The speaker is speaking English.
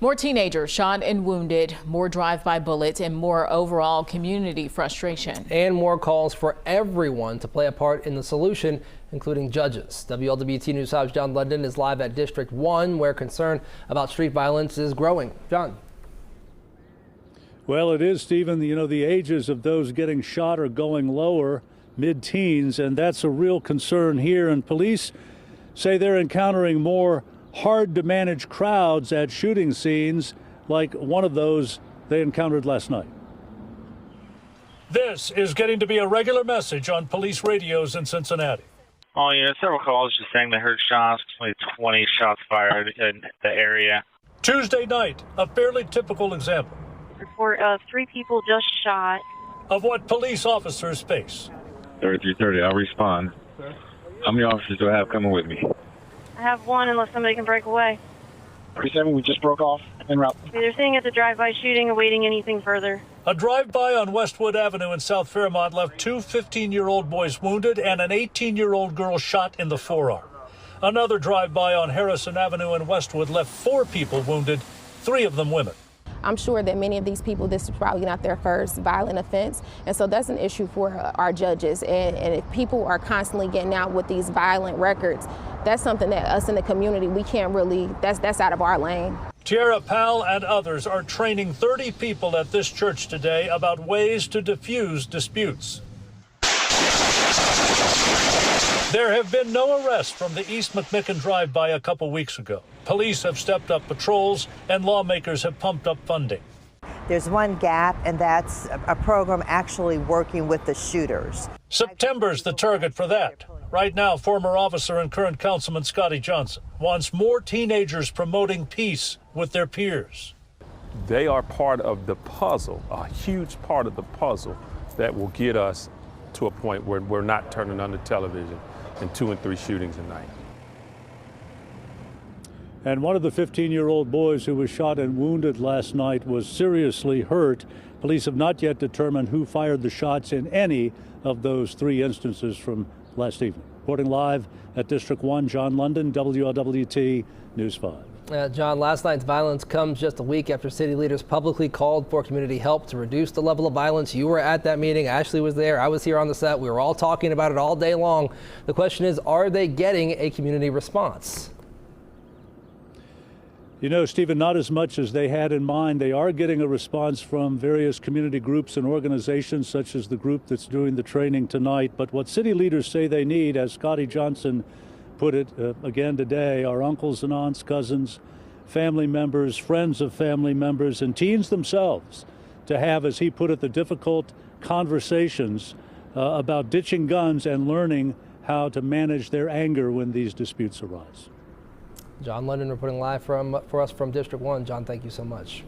More teenagers shot and wounded, more drive-by bullets, and more overall community frustration. And more calls for everyone to play a part in the solution, including judges. WLWT News 5's John London is live at District 1, where concern about street violence is growing. John. Well, it is, Stephen. You know, the ages of those getting shot are going lower, mid-teens, and that's a real concern here. And police say they're encountering more hard-to-manage crowds at shooting scenes, like one of those they encountered last night. This is getting to be a regular message on police radios in Cincinnati. Oh, yeah, several calls just saying they heard shots, like 20 shots fired in the area. Tuesday night, a fairly typical example. Report of 3 people just shot. Of what police officers face. 3330, I'll respond. How many officers do I have coming with me? I have 1 unless somebody can break away. 37, we just broke off en route. They're saying it's a drive-by shooting, awaiting anything further. A drive-by on Westwood Avenue in South Fairmont left 2 15-year-old boys wounded and an 18-year-old girl shot in the forearm. Another drive-by on Harrison Avenue in Westwood left 4 people wounded, 3 of them women. I'm sure that many of these people, this is probably not their first violent offense. And so that's an issue for our judges. And if people are constantly getting out with these violent records, that's something that us in the community, we can't really, that's out of our lane. Tierra Powell and others are training 30 people at this church today about ways to diffuse disputes. There have been no arrests from the East McMicken drive-by a couple weeks ago. Police have stepped up patrols and lawmakers have pumped up funding. There's one gap, and that's a program actually working with the shooters. September's the target for that. Right now, former officer and current councilman Scotty Johnson wants more teenagers promoting peace with their peers. They are part of the puzzle, a huge part of the puzzle that will get us to a point where we're not turning on the television and 2 and 3 shootings a night. And one of the 15-year-old boys who was shot and wounded last night was seriously hurt. Police have not yet determined who fired the shots in any of those 3 instances from last evening. Reporting live at District 1, John London, WLWT News 5. John, last night's violence comes just a week after city leaders publicly called for community help to reduce the level of violence. You were at that meeting. Ashley was there. I was here on the set. We were all talking about it all day long. The question is, are they getting a community response? You know, Stephen, not as much as they had in mind. They are getting a response from various community groups and organizations, such as the group that's doing the training tonight. But what city leaders say they need, as Scotty Johnson put it again today, are uncles and aunts, cousins, family members, friends of family members, and teens themselves to have, as he put it, the difficult conversations about ditching guns and learning how to manage their anger when these disputes arise. John London reporting live for us from District 1. John, thank you so much.